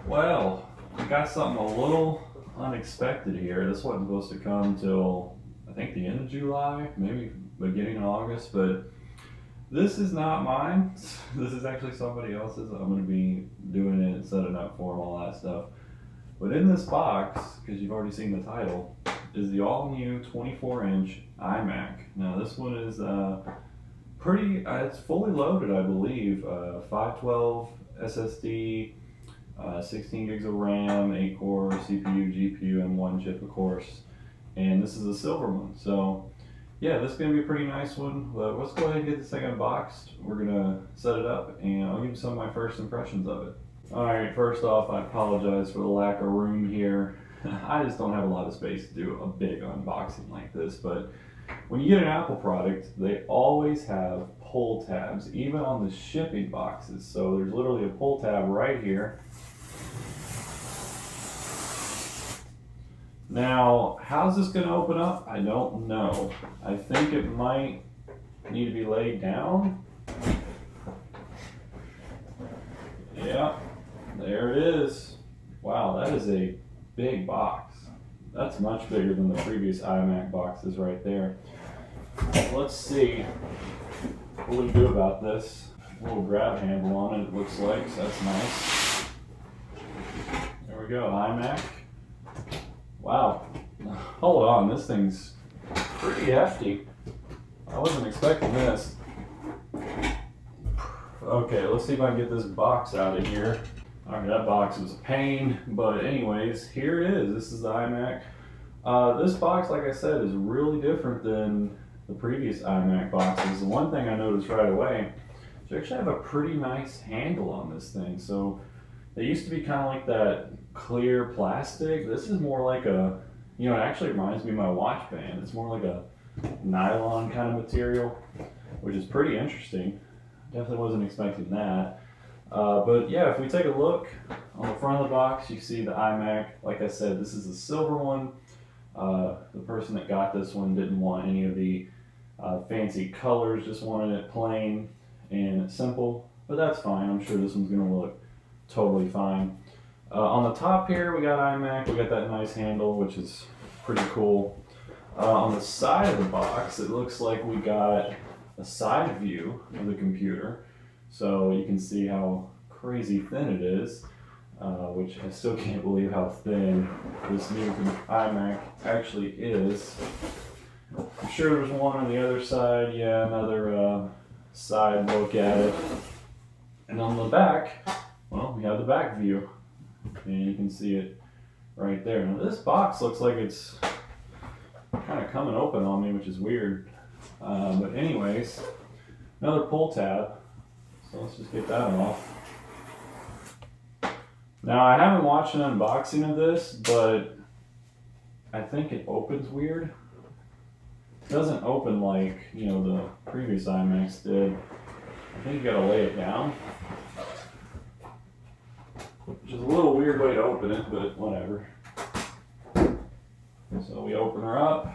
Well, I got something a little unexpected here. This wasn't supposed to come till I think the end of July, maybe beginning of August, but this is not mine. This is actually somebody else's. I'm going to be doing it, setting up for them, all that stuff. But in this box, because you've already seen the title, is the all-new 24-inch iMac. Now this one is it's fully loaded, I believe. 512 SSD, 16 gigs of RAM, 8-core CPU, GPU, and 1 chip, of course. And this is a silver one. So yeah, this is going to be a pretty nice one. But let's go ahead and get this thing unboxed. We're going to set it up, and I'll give you some of my first impressions of it. Alright, first off, I apologize for the lack of room here. I just don't have a lot of space to do a big unboxing like this, but when you get an Apple product, they always have pull tabs, even on the shipping boxes. So there's literally a pull tab right here. Now, how's this going to open up? I don't know. I think it might need to be laid down. Yeah, there it is. Wow, that is a big box. That's much bigger than the previous iMac boxes right there. Let's see what we do about this. A little grab handle on it, it looks like, so that's nice. There we go, iMac. Wow, hold on, this thing's pretty hefty. I wasn't expecting this. Okay, let's see if I can get this box out of here. Alright, that box was a pain, but anyways, here it is. This is the iMac. This box, like I said, is really different than the previous iMac boxes. The one thing I noticed right away, you actually have a pretty nice handle on this thing. So they used to be kind of like that clear plastic. This is more like a, it actually reminds me of my watch band. It's more like a nylon kind of material, which is pretty interesting. Definitely wasn't expecting that. But yeah, if we take a look on the front of the box, you see the iMac. Like I said, this is a silver one. The person that got this one didn't want any of the fancy colors, just wanted it plain and simple, but that's fine. I'm sure this one's going to look totally fine. On the top here, we got iMac. We got that nice handle, which is pretty cool. On the side of the box, it looks like we got a side view of the computer, so you can see how crazy thin it is, which I still can't believe how thin this new iMac actually is. I'm sure there's one on the other side. Yeah, another side look at it. And on the back, well, we have the back view, and you can see it right there. Now this box looks like it's kind of coming open on me, which is weird. But anyways, another pull tab. So let's just get that off. Now I haven't watched an unboxing of this, but I think it opens weird. It doesn't open like, the previous iMacs did. I think you gotta lay it down. Which is a little weird way to open it, but whatever. So we open her up.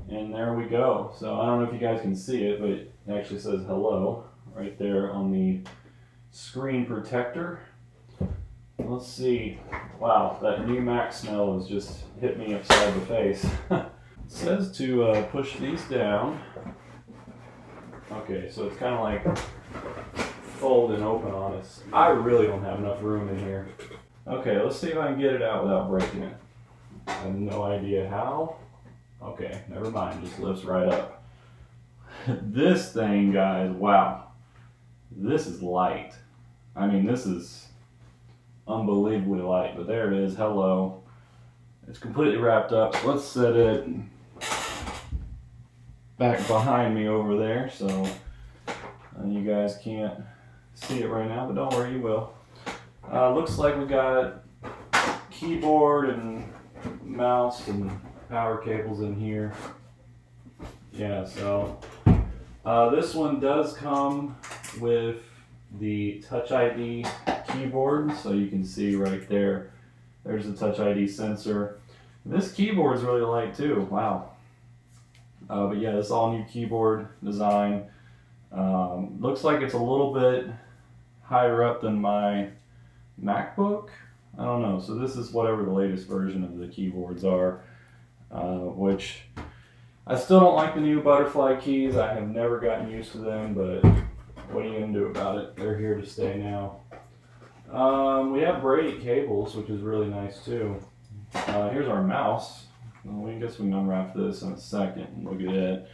And there we go. So I don't know if you guys can see it, but it actually says hello right there on the screen protector. Let's see. Wow, that new Mac smell has just hit me upside the face. It says to push these down. Okay, so it's kind of like fold and open on us. I really don't have enough room in here. Okay, let's see if I can get it out without breaking it. I have no idea how. Okay, never mind, just lifts right up. This thing, guys, wow. This is light. I mean, this is unbelievably light, but there it is, hello. It's completely wrapped up. So let's set it back behind me over there so you guys can't see it right now, but don't worry, you will. Looks like we got keyboard and mouse and power cables in here. Yeah, so this one does come with the Touch ID keyboard, so you can see right there, there's the Touch ID sensor. This keyboard is really light too, wow. But yeah, this all new keyboard design. Looks like it's a little bit higher up than my MacBook. I don't know. So this is whatever the latest version of the keyboards are, which I still don't like the new butterfly keys. I have never gotten used to them, but what are you going to do about it? They're here to stay now. We have braided cables, which is really nice too. Here's our mouse. Well, I guess we can unwrap this in a second and look at it.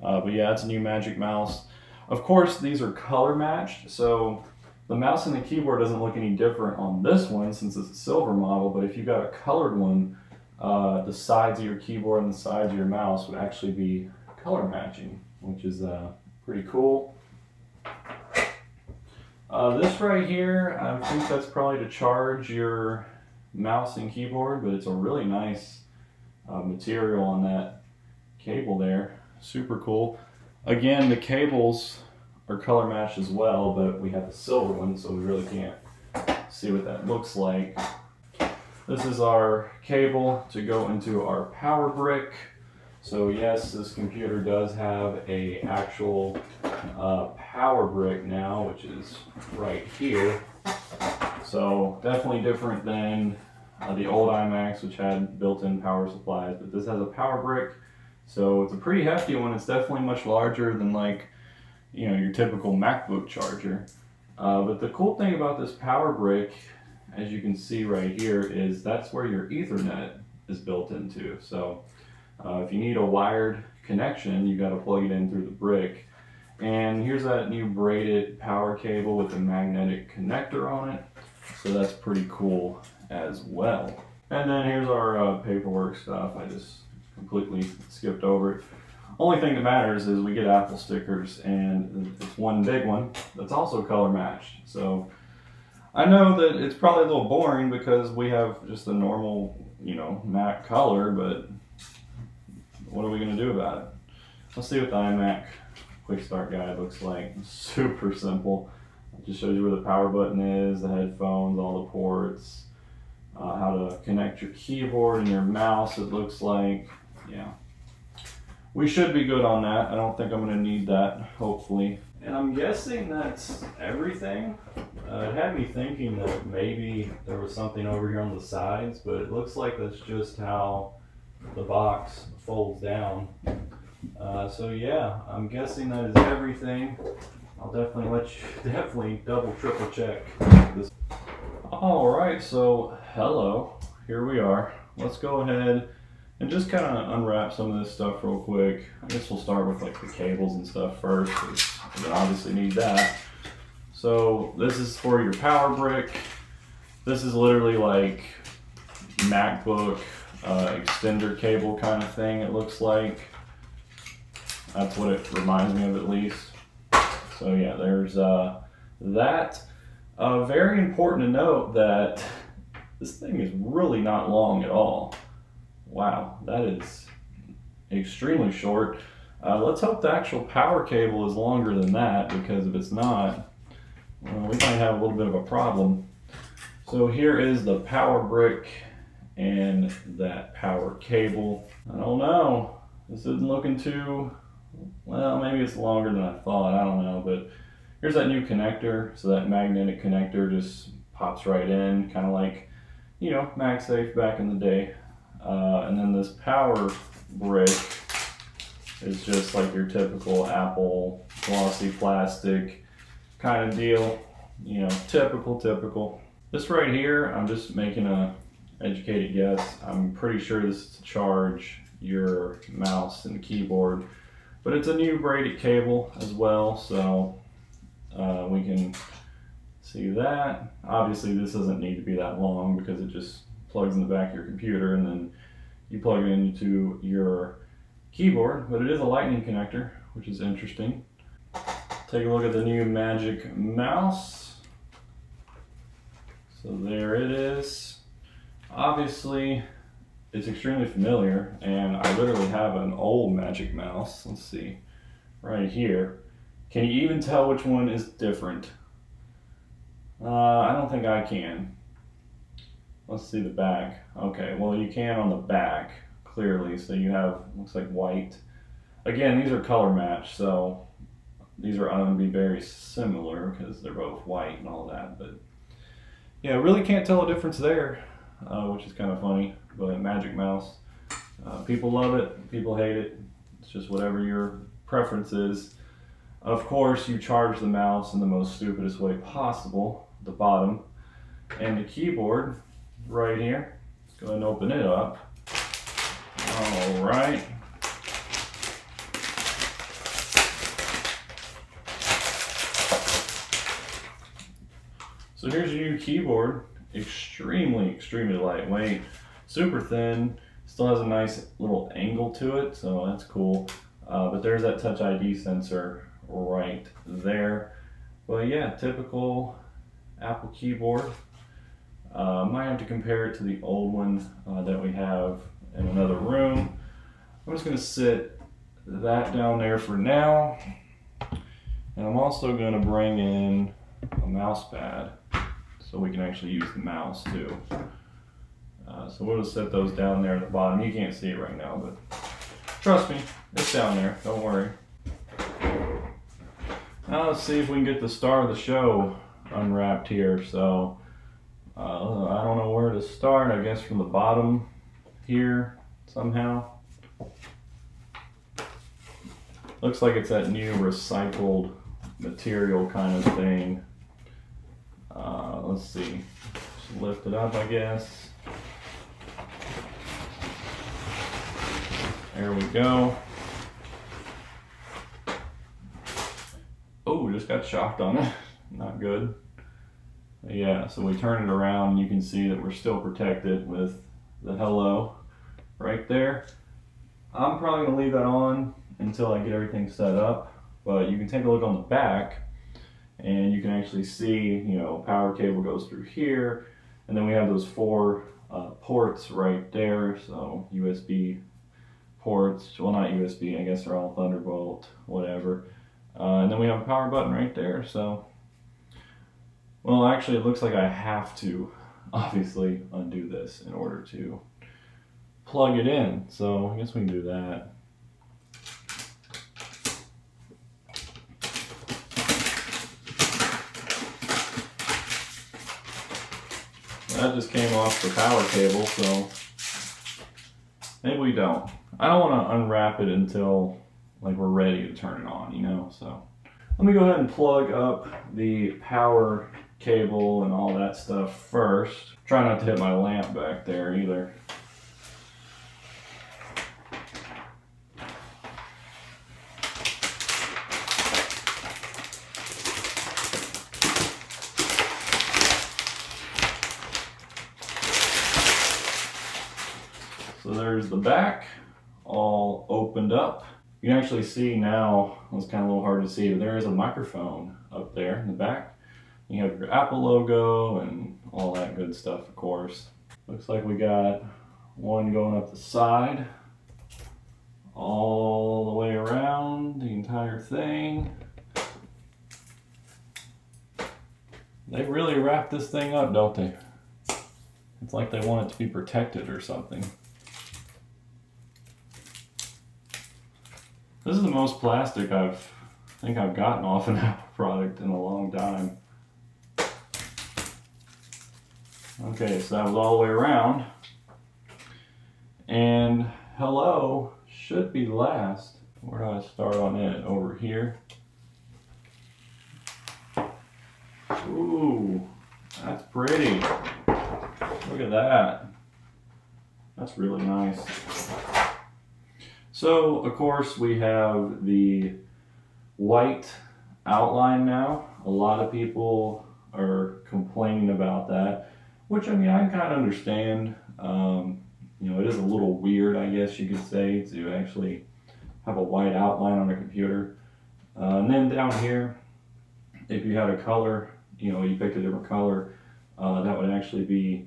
But yeah, it's a new Magic Mouse. Of course, these are color matched, so the mouse and the keyboard doesn't look any different on this one since it's a silver model, but if you got a colored one, the sides of your keyboard and the sides of your mouse would actually be color matching, which is pretty cool. This right here, I think that's probably to charge your mouse and keyboard, but it's a really nice material on that cable there. Super cool. Again, the cables are color matched as well, but we have a silver one, so we really can't see what that looks like. This is our cable to go into our power brick. So yes, this computer does have a actual power brick now, which is right here. So definitely different than the old iMacs, which had built-in power supplies, but this has a power brick. So it's a pretty hefty one. It's definitely much larger than like, you know, your typical MacBook charger. But the cool thing about this power brick, as you can see right here, is that's where your Ethernet is built into. So if you need a wired connection, you got to plug it in through the brick. And here's that new braided power cable with a magnetic connector on it. So that's pretty cool as well. And then here's our paperwork stuff. I just completely skipped over it. Only thing that matters is we get Apple stickers, and it's one big one that's also color matched. So I know that it's probably a little boring because we have just a normal, you know, Mac color, but what are we going to do about it? Let's see what the iMac quick start guide looks like. Super simple. It just shows you where the power button is, the headphones, all the ports, how to connect your keyboard and your mouse, it looks like. Yeah. We should be good on that. I don't think I'm going to need that, hopefully. And I'm guessing that's everything. It had me thinking that maybe there was something over here on the sides, but it looks like that's just how the box folds down. So yeah, I'm guessing that is everything. I'll definitely double, triple check this. All right, so hello, here we are. Let's go ahead and just kind of unwrap some of this stuff real quick. I guess we'll start with like the cables and stuff first, because we obviously need that. So this is for your power brick. This is literally like MacBook extender cable kind of thing, it looks like. That's what it reminds me of, at least. So yeah, there's that. Very important to note that this thing is really not long at all. Wow, that is extremely short. Let's hope the actual power cable is longer than that, because if it's not, well, we might have a little bit of a problem. So here is the power brick and that power cable. I don't know, this isn't looking too, well, maybe it's longer than I thought, I don't know, but here's that new connector. So that magnetic connector just pops right in, kind of like, you know, MagSafe back in the day. And then this power brick is just like your typical Apple glossy plastic kind of deal. You know, typical. This right here, I'm just making a educated guess. I'm pretty sure this is to charge your mouse and keyboard, but it's a new braided cable as well, so we can see that. Obviously this doesn't need to be that long because it just plugs in the back of your computer and then you plug it into your keyboard, but it is a lightning connector, which is interesting. Take a look at the new Magic Mouse. So there it is. Obviously it's extremely familiar, and I literally have an old Magic Mouse. Let's see, right here. Can you even tell which one is different? I don't think I can. Let's see the back. Okay, well you can on the back, clearly. So you have, looks like white. Again, these are color matched, so these are going to be very similar because they're both white and all that. But yeah, really can't tell a difference there, which is kind of funny, but Magic Mouse. People love it, people hate it. It's just whatever your preference is. Of course, you charge the mouse in the most stupidest way possible, the bottom, and the keyboard right here. Let's go ahead and open it up. All right. So here's your new keyboard. Extremely lightweight, super thin, still has a nice little angle to it, so that's cool. But there's that Touch ID sensor right there. But yeah, typical Apple keyboard. Might have to compare it to the old one that we have in another room. I'm just going to sit that down there for now. And I'm also going to bring in a mouse pad so we can actually use the mouse too. So we'll just set those down there at the bottom. You can't see it right now, but trust me, it's down there. Don't worry. Now let's see if we can get the star of the show unwrapped here. So I don't know where to start. I guess from the bottom here somehow. Looks like it's that new recycled material kind of thing. Let's see. Just lift it up, I guess. There we go. Oh, just got shocked on it. Not good. Yeah, so we turn it around and you can see that we're still protected with the hello right there. I'm probably going to leave that on until I get everything set up, but you can take a look on the back and you can actually see, you know, power cable goes through here, and then we have those 4 ports right there, so USB ports, well not USB, I guess they're all Thunderbolt, whatever. And then we have a power button right there, so, well actually it looks like I have to obviously undo this in order to plug it in, so I guess we can do that. That just came off the power cable, so maybe we don't. I don't want to unwrap it until like we're ready to turn it on, you know, so. Let me go ahead and plug up the power cable and all that stuff first. Try not to hit my lamp back there either. So there's the back all opened up. You can actually see now, it's kind of a little hard to see, but there is a microphone up there in the back. You have your Apple logo and all that good stuff, of course. Looks like we got one going up the side, all the way around the entire thing. They really wrap this thing up, don't they? It's like they want it to be protected or something. This is the most plastic I think I've gotten off an Apple product in a long time. Okay, so that was all the way around. And hello should be last. Where do I start on it? Over here. Ooh, that's pretty. Look at that. That's really nice. So, of course, we have the white outline now. A lot of people are complaining about that, which, I mean, I kind of understand. You know, it is a little weird, I guess you could say, to actually have a white outline on a computer. And then down here, if you had a color, you know, you picked a different color, that would actually be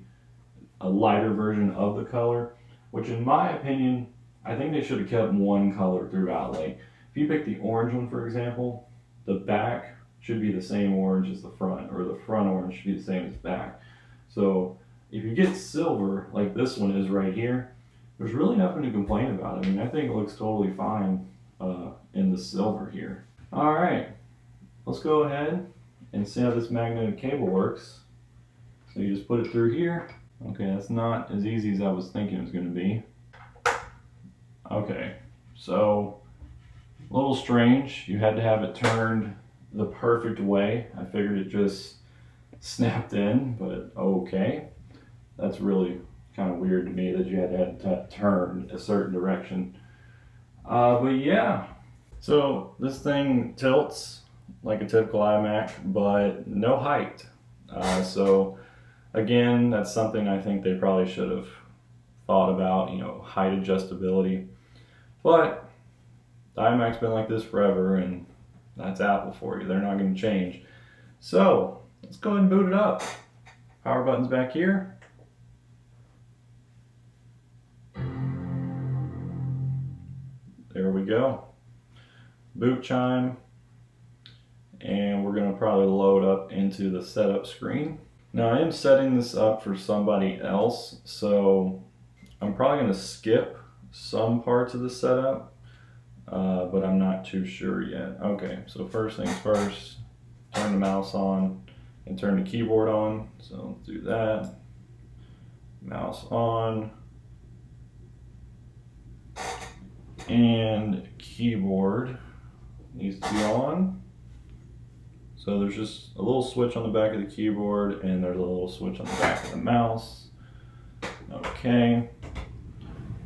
a lighter version of the color, which in my opinion, I think they should have kept one color throughout. Like, if you pick the orange one, for example, the back should be the same orange as the front, or the front orange should be the same as the back. So if you get silver, like this one is right here, there's really nothing to complain about. I mean, I think it looks totally fine in the silver here. All right, let's go ahead and see how this magnetic cable works. So you just put it through here. Okay, that's not as easy as I was thinking it was going to be. Okay, so a little strange. You had to have it turned the perfect way. I figured it just snapped in, but okay. That's really kind of weird to me that you had to have it turned a certain direction. But yeah, so this thing tilts like a typical iMac, but no height. So again, that's something I think they probably should have thought about, you know, height adjustability. But the iMac's been like this forever, and that's Apple for you. They're not going to change. So let's go ahead and boot it up. Power button's back here. There we go. Boot chime. And we're going to probably load up into the setup screen. Now I am setting this up for somebody else, so I'm probably going to skip some parts of the setup, but I'm not too sure yet. Okay, so first things first, turn the mouse on and turn the keyboard on. So let's do that. Mouse on. And keyboard needs to be on. So there's just a little switch on the back of the keyboard, and there's a little switch on the back of the mouse. Okay.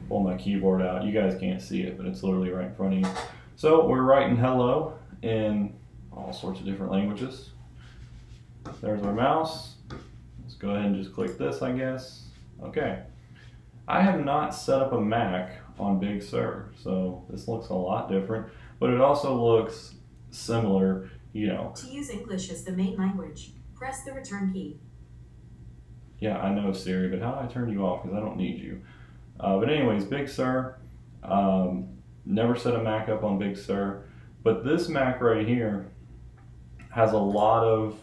Pull my keyboard out. You guys can't see it, but it's literally right in front of you. So we're writing hello in all sorts of different languages. There's our mouse. Let's go ahead and just click this, I guess. Okay. I have not set up a Mac on Big Sur, so this looks a lot different, but it also looks similar, you know. To use English as the main language, press the return key. Yeah, I know, Siri, but how do I turn you off? Because I don't need you. But anyways, Big Sur. Never set a Mac up on Big Sur, but this Mac right here has a lot of,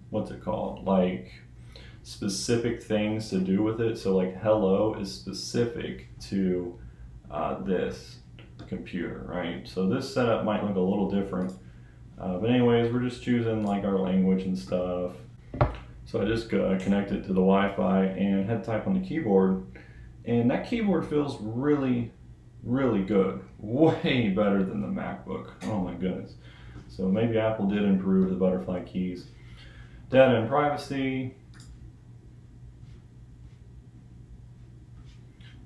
what's it called? Like specific things to do with it. So like hello is specific to this computer, right? So this setup might look a little different. But anyways, we're just choosing like our language and stuff. So I just connected to the Wi-Fi and had to type on the keyboard. And that keyboard feels really, really good. Way better than the MacBook. Oh my goodness. So maybe Apple did improve the butterfly keys. Data and privacy.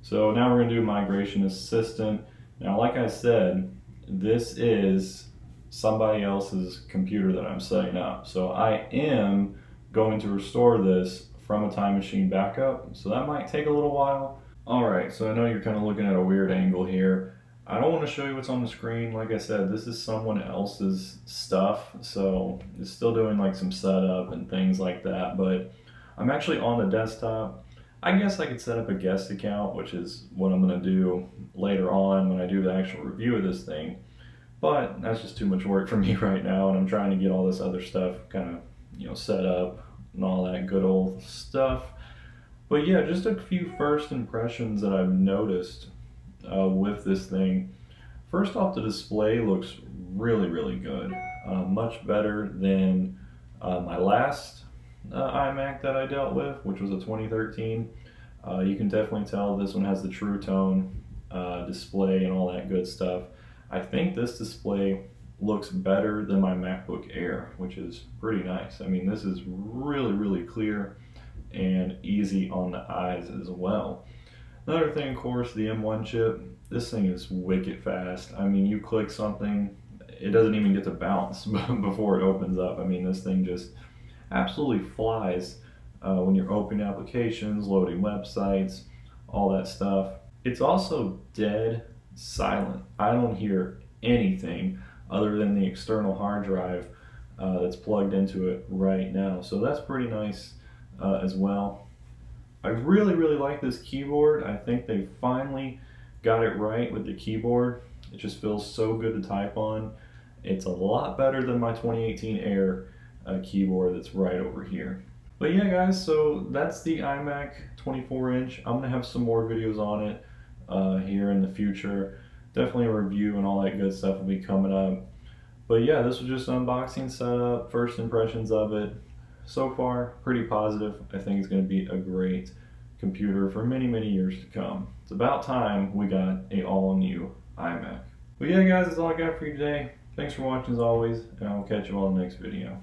So now we're going to do Migration Assistant. Now, like I said, this is somebody else's computer that I'm setting up. So I am going to restore this from a time machine backup. So that might take a little while. All right, so I know you're kind of looking at a weird angle here. I don't want to show you what's on the screen. Like I said, this is someone else's stuff. So it's still doing like some setup and things like that, but I'm actually on the desktop. I guess I could set up a guest account, which is what I'm going to do later on when I do the actual review of this thing. But that's just too much work for me right now, and I'm trying to get all this other stuff kind of, you know, set up and all that good old stuff. But yeah, just a few first impressions that I've noticed with this thing. First off, the display looks really, really good. Much better than my last iMac that I dealt with, which was a 2013. You can definitely tell this one has the True Tone display and all that good stuff. I think this display looks better than my MacBook Air, which is pretty nice. I mean, this is really, really clear and easy on the eyes as well. Another thing, of course, the M1 chip. This thing is wicked fast. I mean, you click something, it doesn't even get to bounce before it opens up. I mean, this thing just absolutely flies when you're opening applications, loading websites, all that stuff. It's also dead silent. I don't hear anything other than the external hard drive that's plugged into it right now. So that's pretty nice as well. I really, really like this keyboard. I think they finally got it right with the keyboard. It just feels so good to type on. It's a lot better than my 2018 Air keyboard that's right over here. But yeah, guys, so that's the iMac 24-inch. I'm gonna have some more videos on it here in the future. Definitely a review and all that good stuff will be coming up. But yeah, this was just unboxing, setup, first impressions of it. so far, pretty positive. I think it's going to be a great computer for many, many years to come. It's about time we got a all-new iMac. But yeah, guys, that's all I got for you today. Thanks for watching as always, and I will catch you all in the next video.